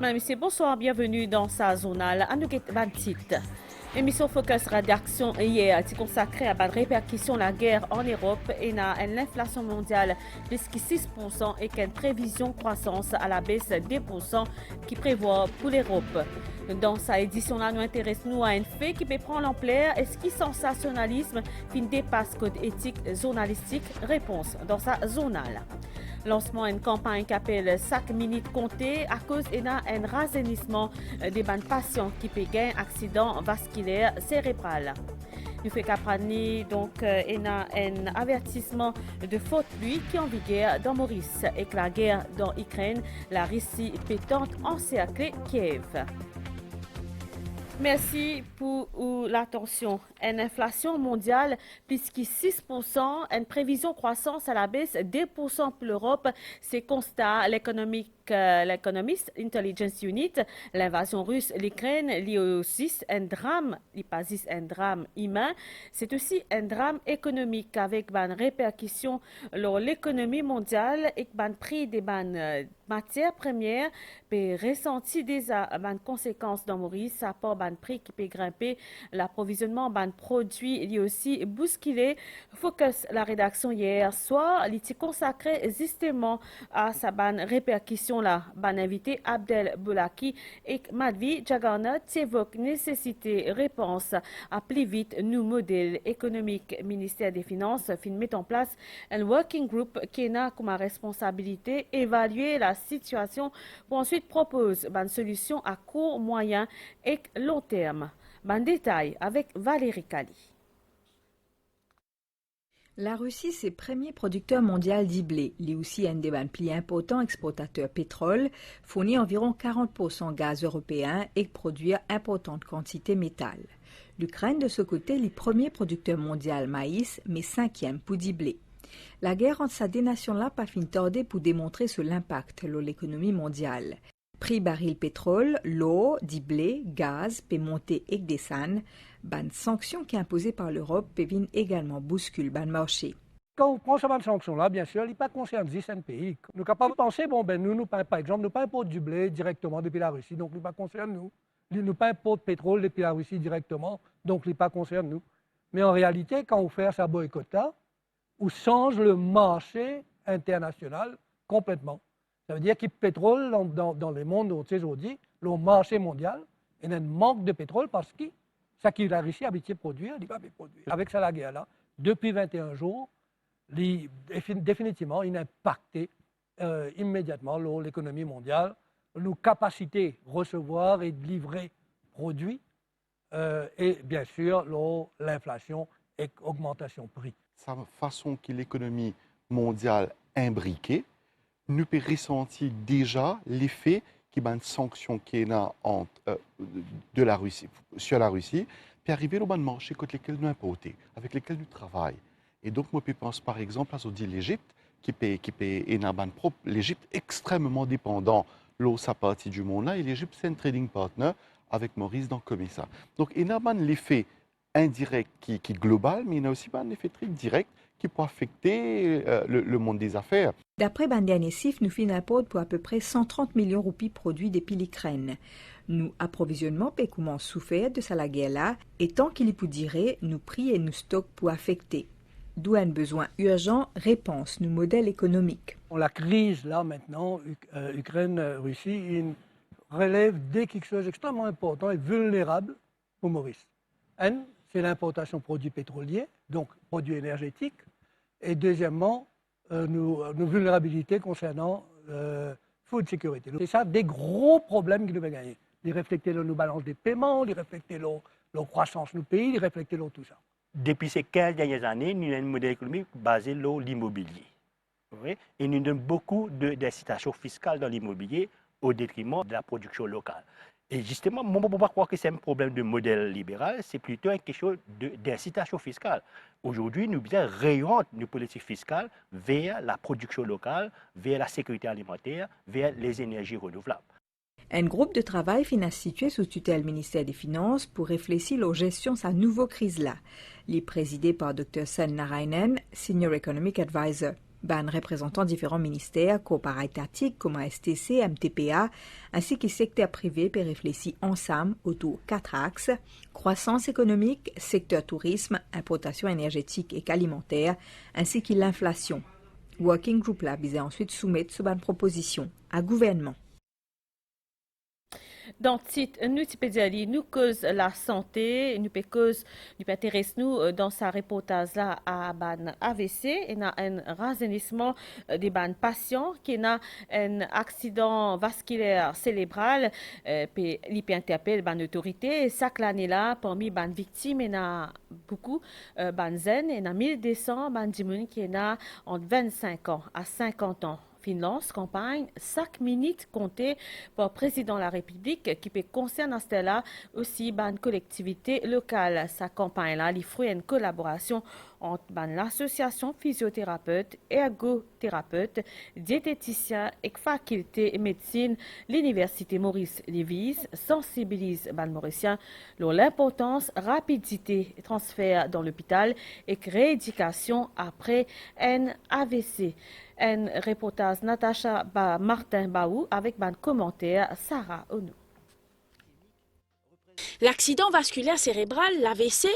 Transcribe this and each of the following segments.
Madame et messieurs, bonsoir, bienvenue dans sa zonale à Nougat Bantit. Émission Focus Rédaction hier est consacrée à la répercussion de la guerre en Europe et à l'inflation mondiale de 6% et qu'une prévision de croissance à la baisse de 2% qui prévoit pour l'Europe. Dans sa édition là, nous intéressons à un fait qui peut prendre l'ampleur et ce qui sensationnalisme qui dépasse code éthique journalistique. Réponse dans sa zonale. Lancement d'une campagne qui appelle 5 minutes comptées à cause d'un rajeunissement des patients qui peut gagner un accident vasculaire cérébral. Nous fait qu'apprendre donc un avertissement de faute pluie qui est en vigueur dans Maurice et que la guerre dans l'Ukraine, la Russie pétante encercler Kiev. Merci pour l'attention. Une inflation mondiale plus que 6%, une prévision de croissance à la baisse 2% pour l'Europe, c'est constat l'économiste Intelligence Unit. L'invasion russe l'Ukraine liée aussi un drame, il pas juste un drame humain, c'est aussi un drame économique avec une répercussion sur l'économie mondiale et un prix des matières premières peut ressentir des conséquences dans Maurice, à part un prix qui peut grimper, l'approvisionnement d'un produit lui aussi bousculé. Focus la rédaction hier soir, il était consacré justement à sa répercussion là. Ban invité Abdel Boulaki et Madvi Jagarnaut évoque nécessité réponse à plus vite nous modèle économique. Ministère des Finances fin met en place un working group qui a comme responsabilité évaluer la situation pour ensuite propose une solution à court, moyen et long terme. Un détail avec Valérie Kali. La Russie, c'est le premier producteur mondial de blé. Il est aussi un des plus importants exportateurs pétrole, fournit environ 40% gaz européen et produit importante quantité métal. L'Ukraine, de ce côté, est le premier producteur mondial maïs, mais 5e pour du blé. La guerre entre ces deux nations-là pas fin tardé pour démontrer l'impact sur l'économie mondiale. Prix baril pétrole, l'eau, du blé, gaz, peut monter et descendre. Ban sanctions qui imposées par l'Europe peuvent également bousculer ban marché. Quand on prend ces sanctions-là, bien sûr, il n'est pas concerne 10 pays. Nous sommes capables de penser, nous, par exemple, nous pas importons du blé directement depuis la Russie, donc il n'est pas concerne nous. Nous pas importons pétrole depuis la Russie directement, donc il n'est pas concerne nous. Mais en réalité, quand on fait ce boycott-là, on change le marché international complètement. Ça veut dire que le pétrole, dans le monde aujourd'hui, le marché mondial, il y a un manque de pétrole parce que ce que la Russie a habitué à produire, il ne va pas produire. Avec ça, la guerre-là, depuis 21 jours, définitivement, il a impacté immédiatement l'économie mondiale, nos capacités de recevoir et de livrer produits, et bien sûr, l'inflation et l'augmentation de prix. Sa façon que l'économie mondiale imbriquée, nous peut ressentir déjà l'effet qui une sanction qui est de la Russie sur la Russie, puis arriver au bon marché avec lesquels nous importons, avec lesquels nous travaillons. Et donc, moi, je pense par exemple à l'Égypte, qui est l'Égypte extrêmement dépendant de sa partie du monde là, et l'Égypte c'est un trading partner avec Maurice dans comme ça. Donc, il y a l'effet indirect qui est global, mais il y a aussi un effet très direct qui peut affecter le monde des affaires. D'après ban dernier chiffre, nous faisons un import pour à peu près 130 millions de roupies produits depuis l'Ukraine. Nous approvisionnement peut commencer souffert de ça la guerre là, et tant qu'il y peut dire, nous prix et nous stocks pour affecter. D'où un besoin urgent, réponse, nous modèle économique. La crise là maintenant, Ukraine-Russie, il relève dès quelque chose d'extrêmement important et vulnérable pour Maurice. Un, c'est l'importation de produits pétroliers, donc produits énergétiques, et deuxièmement, nos vulnérabilités concernant food security. C'est ça des gros problèmes qui devaient gagner. Ils reflétaient nos balances des paiements, ils reflétaient leur croissance de nos pays, ils reflétaient tout ça. Depuis ces 15 dernières années, nous avons un modèle économique basé sur l'immobilier. Oui? Et nous donnons beaucoup d'incitations fiscales dans l'immobilier au détriment de la production locale. Et justement, on ne peut pas croire que c'est un problème de modèle libéral, c'est plutôt quelque chose d'incitation fiscale. Aujourd'hui, nous réorientons nos politiques fiscales vers la production locale, vers la sécurité alimentaire, vers les énergies renouvelables. Un groupe de travail finit situé sous tutelle ministère des Finances pour réfléchir aux gestions de sa nouvelle crise-là. Il est présidé par Dr. Sen Narayanan, Senior Economic Advisor. ban représentant différents ministères, corps étatiques comme STC, MTPA, ainsi que secteur privé pour réfléchir ensemble autour de 4 axes: croissance économique, secteur tourisme, importation énergétique et alimentaire, ainsi que l'inflation. Working Group là visait ensuite soumettre ce ban proposition à gouvernement. Dans le titre, nous dire nous cause la santé, nous intéresse nous dans sa reportage là à ban AVC et a un rajeunissement des ban patients qui a un accident vasculaire cérébral puis il peut interpeller ban autorité chaque année là parmi ban victimes il y a beaucoup ban zen et a 1200 ban dimoun qui a entre 25 ans à 50 ans. Finlance campagne 5 minutes comptées par le président de la République qui peut concerner cela aussi une collectivité locale. Sa campagne-là, il fruit une collaboration entre l'association physiothérapeute, ergothérapeute, diététicien et faculté médecine, l'université Maurice Lévis sensibilise les Mauriciens sur l'importance, rapidité, transfert dans l'hôpital et rééducation après un AVC. Un reportage Natacha Martin Baou avec un commentaire Sarah Onou. L'accident vasculaire cérébral, l'AVC,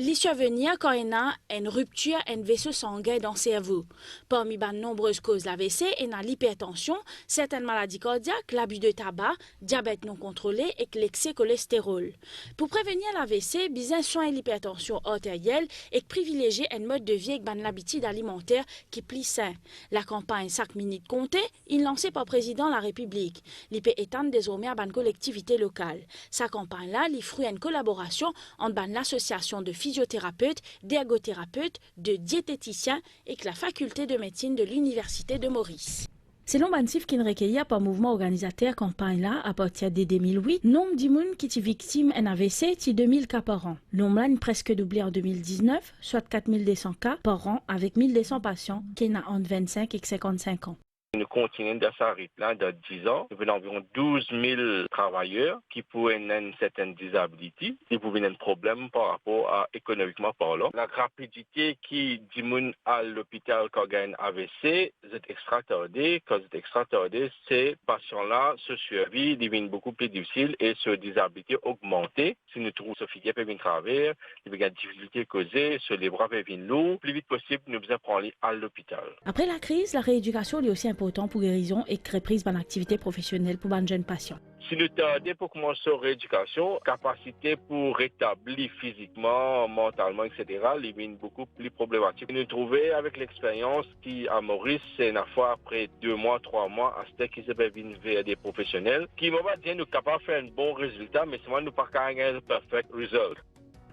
il survient quand il y a une rupture d'un vaisseau sanguin dans le cerveau. Parmi les nombreuses causes de l'AVC, il y a l'hypertension, certaines maladies cardiaques, l'abus de tabac, diabète non contrôlé et l'excès de cholestérol. Pour prévenir l'AVC, besoin soigner l'hypertension artérielle et privilégier un mode de vie avec une habitude alimentaire qui est plus sain. La campagne 5 minutes comptées est lancée par le président de la République. Il peut étendre désormais à une collectivité locale. Sa campagne-là, il fruit une collaboration entre l'association de physiothérapeutes, d'ergothérapeutes, de diététiciens et la faculté de médecine de l'université de Maurice. Selon Bansif qui recueilli par mouvement organisateur campagne là à partir de 2008, nombre d'immunes qui sont victimes d'un AVC est 2000 cas par an. Nombre là presque doublé en 2019, soit 4200 cas par an avec 1200 patients qui ont entre 25 et 55 ans. Nous continuons de ce rythme-là de 10 ans. Nous avons environ 12 000 travailleurs qui pourraient avoir une certaine disabilité, qui pourraient avoir un problème par rapport à économiquement parlant. La rapidité qui diminue à l'hôpital quand il y a un AVC, c'est extra tardé. Quand c'est extra tardé, ces patients-là se suivent, deviennent beaucoup plus difficiles et ce disabilité augmentée. Si nous trouvons ce figure peut venir travers, il y a des difficultés causées, ce les bras peuvent venir lourds. Plus vite possible, nous devons prendre à l'hôpital. Après la crise, la rééducation est aussi important pour guérison et reprise d'une activité professionnelle pour les jeunes patients. Si nous tardons pour commencer la rééducation, capacité pour rétablir physiquement, mentalement, etc., est beaucoup plus problématique. Nous trouvons avec l'expérience qui à Maurice, c'est une fois après 2 mois, 3 mois, à ce qui se peut venir vers des professionnels, qui m'ont dit nous capables de faire un bon résultat, mais c'est moi nous pas gagner un perfect result.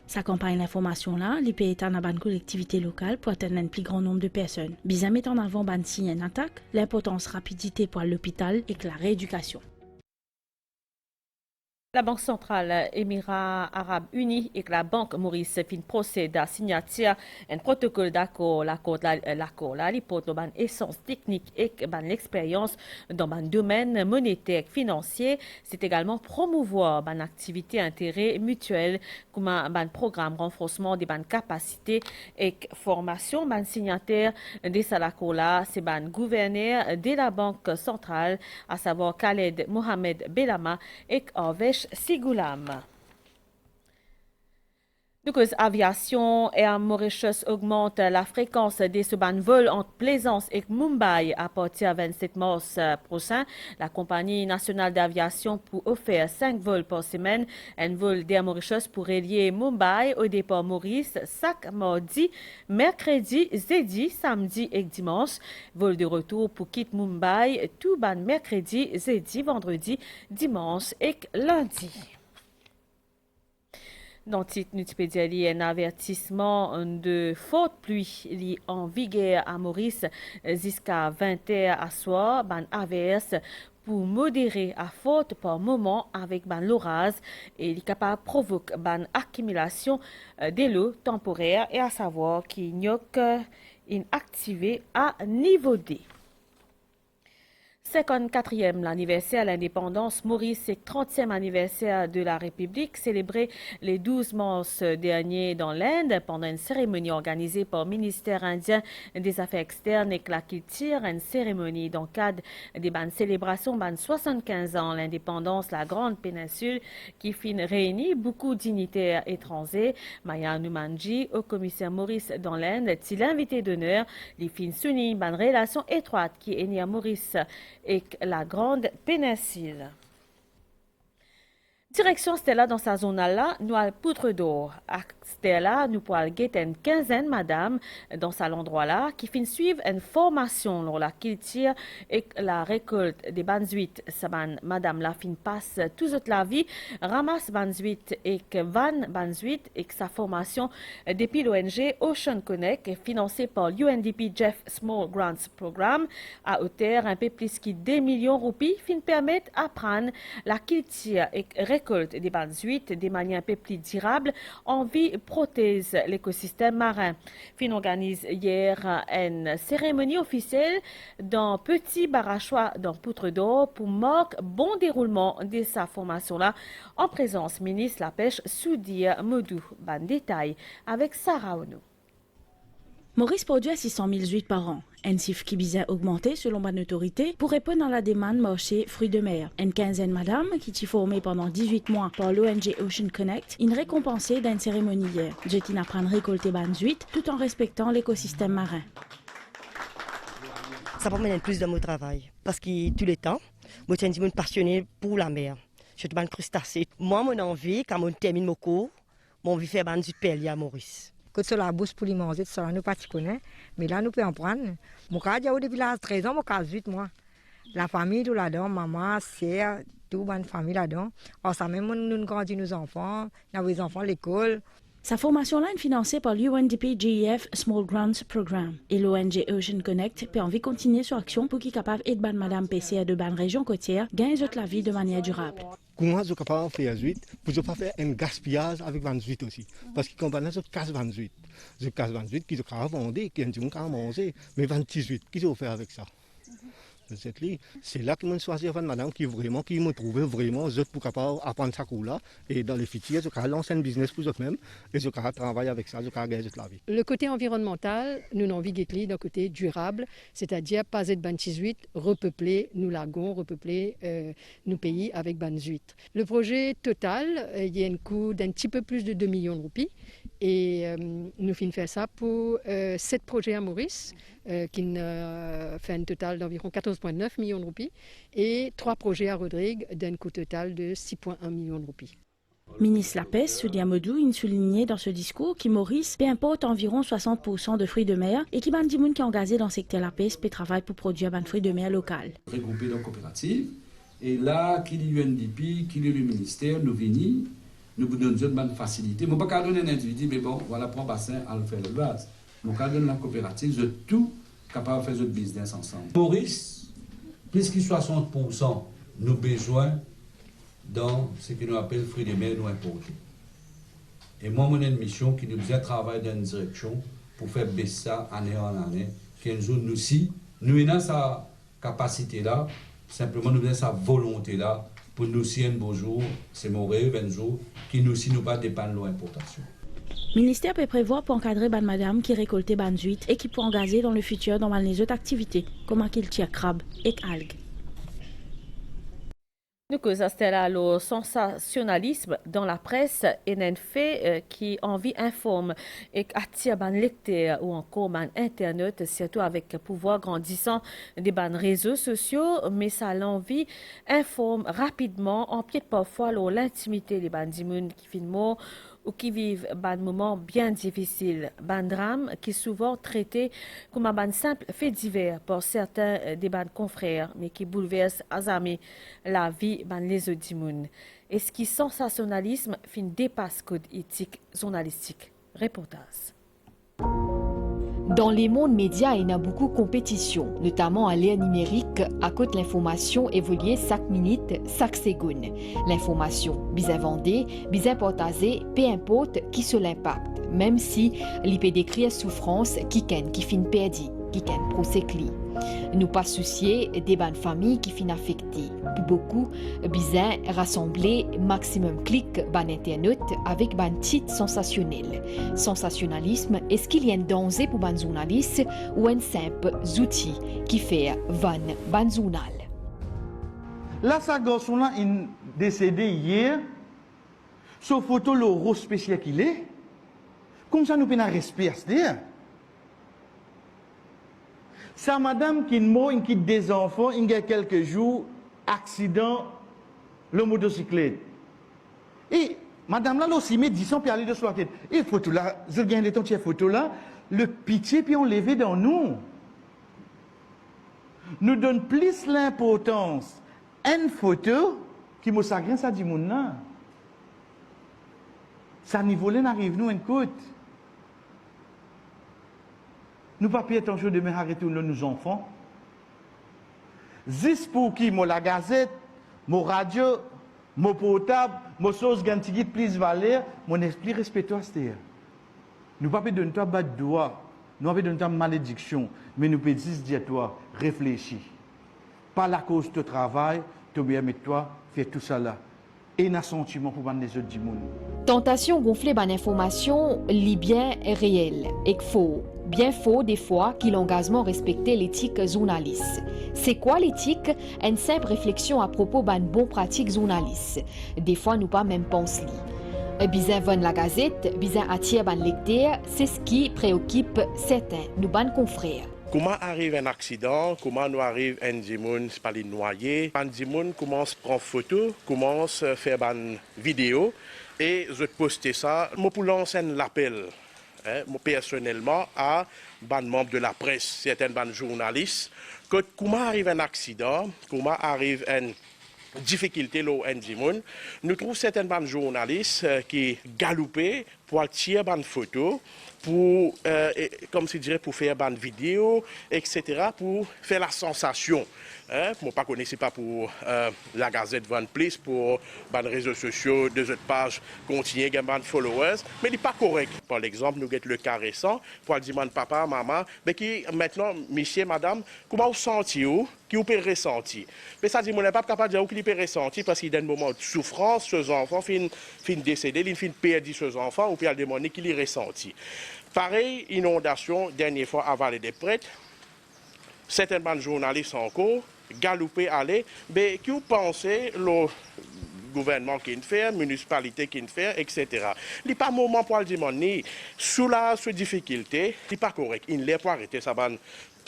Sa campagne d'information-là, l'IP est en une collectivité locale pour atteindre un plus grand nombre de personnes. Bizarre met en avant ban signe une attaque, l'importance rapidité pour l'hôpital et la rééducation. La Banque centrale Émirats arabes unis et la Banque Maurice fin procède à signature un protocole d'accord. L'accord là, il porte une essence technique et l'expérience dans le domaine monétaire et financier. C'est également promouvoir une activité intérêt mutuel comme un programme renforcement des capacités et formation. Un signataire de cet accord là, c'est un gouverneur de la Banque centrale, à savoir Khaled Mohamed Belama et Arvesh Sigoulam. Donc, l'aviation et en Mauritius augmente la fréquence des vols entre Plaisance et Mumbai à partir du 27 mars prochain. La compagnie nationale d'aviation pour offrir 5 vols par semaine. Un vol d'Air Mauritius pour relier Mumbai au départ Maurice chaque mardi, mercredi, jeudi, samedi et dimanche. Vol de retour pour quitter Mumbai tout mercredi, jeudi, vendredi, dimanche et lundi. Dans le titre, il y a un avertissement de forte pluie en vigueur à Maurice jusqu'à 20h à soir, ban averse pour modérer à forte par moment avec ban l'orage et il est capable de provoquer ban accumulation de l'eau temporaire et à savoir qu'il n'y a qu'une activée à niveau D. 54e l'anniversaire de l'indépendance Maurice et 30e anniversaire de la République célébré les 12 mars dernier dans l'Inde pendant une cérémonie organisée par le ministère indien des Affaires externes et la culture, une cérémonie dans le cadre des célébrations de 75 ans l'indépendance de la Grande Péninsule qui fin réunit beaucoup de dignitaires étrangers. Maya Numanji, au commissaire Maurice dans l'Inde, est l'invité d'honneur. Les fins soulignent une relation étroite qui est née à Maurice et la Grande Péninsule. Direction Stella dans sa zone là, nous avons poutre d'or. À Stella, nous pourrons guetter une quinzaine madame dans cet endroit-là qui finissent suivre une formation dans la culture et la récolte des banzuites. Madame la fin passe toute la vie, ramasse banzuites et vanne banzuites et sa formation depuis l'ONG Ocean Connect financée par l'UNDP Jeff Small Grants Program à hauteur un peu plus que 2 millions de roupies fin permettre d'apprendre la culture et récolte des banzuites de manière un peu plus durable en vie protège l'écosystème marin. Fin organise hier une cérémonie officielle dans Petit Barachois dans Poutre d'Or pour marquer bon déroulement de sa formation-là en présence ministre de la Pêche Soudia Modou. Ban détail avec Sarah Ono. Maurice produit à 600 000 huîtres par an, un chiffre qui vise à augmenter selon ma autorité pour répondre à la demande marché fruits de mer. Une quinzaine madame qui s'y formée pendant 18 mois par l'ONG Ocean Connect, une récompensée d'une cérémonie hier. Jetin apprendre à récolter bandes huîtres tout en respectant l'écosystème marin. Ça va mener plus de mon travail parce que tout le temps, moi je suis passionné pour la mer. Je suis un crustacé. Moi mon envie quand on termine mon cours, mon envie faire bandes huîtres à Maurice. Que sur la bourse pour les manger, ça nous pas connaît, mais là nous pouvons en prendre. Mon cas, j'ai eu depuis l'âge 13 ans, mon cas 8 mois. La famille tout là-dedans, maman, sœur, toute bonne famille là-dedans. Alors ça même nous grandissons nos enfants, nous avons les enfants à l'école. Sa formation-là est financée par l'UNDP GEF Small Grants Program et l'ONG Ocean Connect peut envie continuer sur action pour qu'il capable d'aider madame PCR de bonne région côtière gagner la vie de manière durable. Comment je suis capable de faire huîtres pour ne pas faire un gaspillage avec les huîtres aussi. Parce que quand je casse les huîtres, je casse les huîtres qui sont vendre, qui sont manger, mais 28 huîtres, qui sont faire avec ça. C'est là que je choisis madame qui me trouve vraiment je pour capable apprendre ça là et dans les futurs je vais lancer un business pour eux-mêmes et je vais travailler avec ça, je vais gagner la vie. Le côté environnemental, nous avons envie de d'un côté durable, c'est-à-dire pas être 28, repeupler nous lagons, repeupler nos pays avec banzuites. Le projet total, il y a un coût d'un petit peu plus de 2 millions de roupies et nous finissons faire ça pour 7 projets à Maurice. Qui fait un total d'environ 14,9 millions de roupies et 3 projets à Rodrigue d'un coût total de 6,1 millions de roupies. Ministre de la Pêche, Soudia Modou, il soulignait dans ce discours que Maurice importe environ 60% de fruits de mer et qu'il y a des gens qui sont engagés dans le secteur de la pêche et travaillent pour produire des fruits de mer locaux. Regroupés dans la coopérative et là, qu'il y a l'UNDP, qu'il y a le ministère, nous venons, nous vous donnons une facilité. Je ne peux pas donner un individu, mais bon, voilà pour un bassin à le faire le base. Donc, à donner la coopérative, je tout capable de faire notre business ensemble. Maurice, plus que 60%, nous besoin dans ce que nous appelons fruits de mer nous importés. Et moi, mon mission qui nous faisait travailler dans une direction pour faire baisser ça année en année, qu'un jour nous aussi, nous avons sa capacité là, simplement nous avons sa volonté là, pour nous aussi un beau jour, c'est mon rêve un jour, qui nous aussi nous pas dépendre de l'importation. Le ministère peut prévoir pour encadrer les madame qui récoltent les huîtres et qui peut engager dans le futur dans les autres activités, comme la culture crabe et algues. Nous causons le sensationnalisme dans la presse et un fait qui envie informe et attire les lecteurs ou encore les internautes, surtout avec le pouvoir grandissant des réseaux sociaux, mais ça l'envie informe rapidement, empiète parfois l'intimité des bandimounes qui filment ou qui vivent un moment bien difficile, un drame qui est souvent traité comme un simple fait divers par certains des confrères, mais qui bouleverse jamais la vie les autres. Et ce qui sensationnalisme dépasse code éthique journalistique. Reportage. Dans les mondes médias, il y a beaucoup de compétition, notamment à l'ère numérique, à cause de l'information évolue chaque minute, chaque seconde. L'information, bien vendée, bien partagée, peu importe qui se l'impact, même si il peut décrire souffrance qui finit perdue. qui ken prosekli. Nous pas soucier des bonnes familles qui fin affectées. Pour beaucoup, bizarre rassembler maximum clic ban internet avec ban titre sensationnel. Sensationnalisme, est-ce qu'il y a un danger pour ban journaliste ou un simple outil qui fait ban journal? Là, sa garçon là est décédé hier. Sur photo, le rose spécial qu'il est. Comme ça, nous pouvons respirer. Sa madame qui est morte, qui a des enfants, il y a quelques jours, accident, le motocyclette. Et madame là, aussi, met 10 ans pour aller de soi tête. Et photo là, je gagne les temps de photo là, le pitié puis on levé dans nous. Nous donne plus l'importance à une photo qui me sagrin ça dit mon là. Ça niveau là n'arrive nous une côte. Nous pas payer attention de arrêter nos enfants. Juste pour qui moi la gazette, mon radio, mon portable, mon chose gantigit plus valeur, mon esprit respectueux c'est. Nous pas donner toi bas de doigt, nous pas donner toi malédiction, mais nous pouvons dire toi réfléchis. Pas la cause de travail, tu bien mettre toi faire tout ça là. Et un sentiment pour les autres du monde. Tentation gonfler ban information li bien réel et faux. Bien faux des fois qu'il l'engagement respecter l'éthique journaliste. C'est quoi l'éthique? Une simple réflexion à propos ban bon pratique journaliste. Des fois nous pas même penser. Bizin von la gazette, bizin attire ban lecteur, c'est ce qui préoccupe certains, nous ban confrères. Comment arrive un accident, comment nous arrive un dimoun par les noyés, un dimoun commence à prendre photo, commence à faire une vidéo et je poster ça. Moi pour lancer un appel, personnellement à un membre de la presse, certains journalistes, que comment arrive un accident, comment arrive une difficulté là un dimoun, nous trouvons certains journalistes qui galoupent pour tirer une photo. Pour, comme je dirais, pour faire une vidéo, etc., pour faire la sensation. Moi, pas connaissez pas pour la Gazette Van Place, pour les réseaux sociaux, deux autres pages, continuer, gagner des followers, mais il n'est pas correct. Par exemple, nous avons le cas récent, pour dire papa, maman, mais qui maintenant, monsieur, madame, comment vous sentez-vous, qui vous peut ressentir? Mais ça dit, on n'est pas capable de dire qu'il peut ressentir parce qu'il y a un moment de souffrance, ces enfants finissent décédés, ils finissent perdre ces enfants, ou puis il demander qu'il est ressenti. Pareil, inondation, dernière fois à Vallée des Prêtres, certains journalistes encore, galopé aller, mais qui vous pensez, le gouvernement qui fait, la municipalité qui fait, etc. Il n'est pas moment pour le demander, sous la difficulté, il n'est pas correct. Il n'est pas arrêter ça,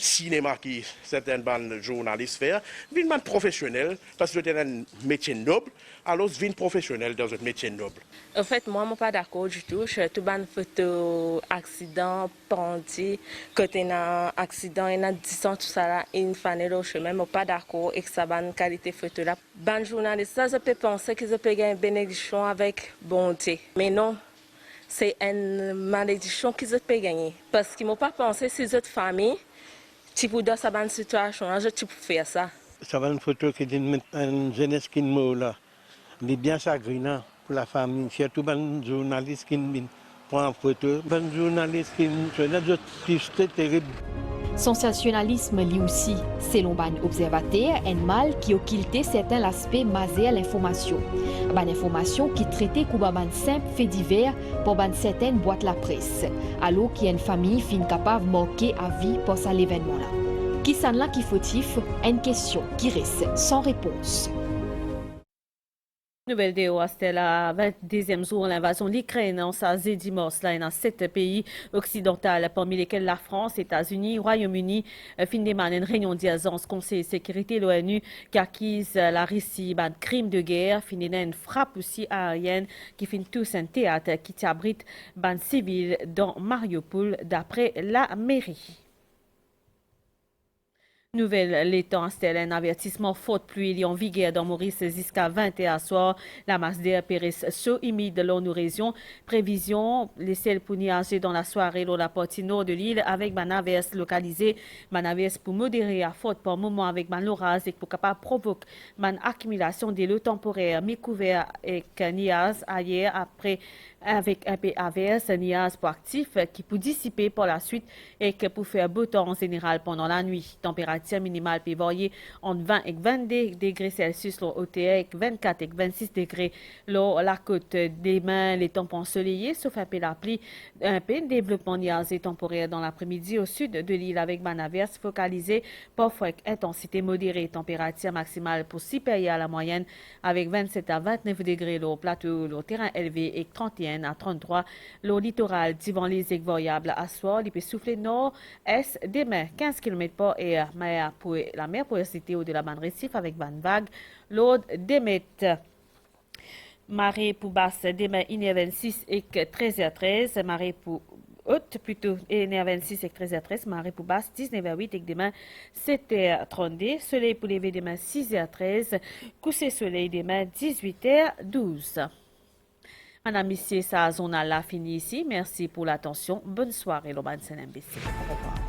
cinéma qui certains journalistes font, vin man professionnel parce que c'est un métier noble, alors vin professionnel dans un métier noble. En fait, moi, je ne suis pas d'accord du tout. Je tout ban photo accident, pendu, côté un accident, il y a 10 ans, tout ça là, une fanée là, je suis même pas d'accord avec sa ban qualité photo là. Ban journaliste, ça, je peux penser qu'ils peuvent gagner une bénédiction avec bonté. Mais non. C'est une malédiction qu'ils peuvent gagner. Parce qu'ils ne m'ont pas pensé si cette famille, si vous dans cette situation, je peux faire ça. Ça va une photo qui dit une jeunesse qui est là. Il est bien chagrinant pour la famille. Surtout un journaliste qui prend une photo. Un journaliste qui est terrible. Sensationnalisme lui aussi, selon ban observateur, un mal qui occulte certains aspects masés à l'information. Ban information qui traitait comme un simple fait divers pour ban certaines boîtes la presse, alors qu'il y a une famille fin capable de marquer à vie pour ça l'événement là. Qui s'en là qui fautif, une question qui reste sans réponse. Nouvelle vidéo, c'était la 22e jour l'invasion de l'Ukraine en sa dimanche là dans 7 pays occidentaux parmi lesquels la France, États-Unis, Royaume-Uni fin de une réunion d'urgence Conseil de sécurité de l'ONU qui accuse la Russie de crime de guerre, fin une frappe aussi aérienne qui fin tous un théâtre qui abrite ban civil dans Mariupol d'après la mairie. Nouvelle, les temps, c'était un avertissement faute pluie, il y a en vigueur dans Maurice jusqu'à 21 soir. La masse d'air périsse chaud humide de l'eau région. Prévision, les ciels pour nuager dans la soirée dans la partie nord de l'île avec une averse localisée. Une averse pour modérer à faute par moment avec un orage et pour capable provoquer une accumulation de l'eau temporaire mi-couvert et nuages ailleurs après avec un peu averse, nuages pour actif qui peut dissiper par la suite et qui peut faire beau temps en général pendant la nuit. Température minimale peut varier entre 20 et 22 degrés Celsius au OTA et 24 et 26 degrés la côte. Demain, les temps ensoleillés, sauf un peu la pluie, un peu de développement nuageux temporaire dans l'après-midi au sud de l'île avec ban averse focalisée, parfois avec intensité modérée. Température maximale pour supérieure à la moyenne avec 27 à 29 degrés au plateau, le terrain élevé et 31 à 33. Le littoral divant les variables à soir, il peut souffler nord-est demain 15 km par heure. La mer pour citer au-delà de récif avec ban vague. L'eau d'émet. Marée pour basse demain 1h26 et 13h13. Marée pour haute plutôt 1h26 et 13h13. Marée pour basse 19h08 et demain 7h32. Soleil pour lever demain 6h13. Coucher soleil demain 18h12. Madame, Monsieur, sa zone là fini ici. Merci pour l'attention. Bonne soirée, le MBC. Au revoir.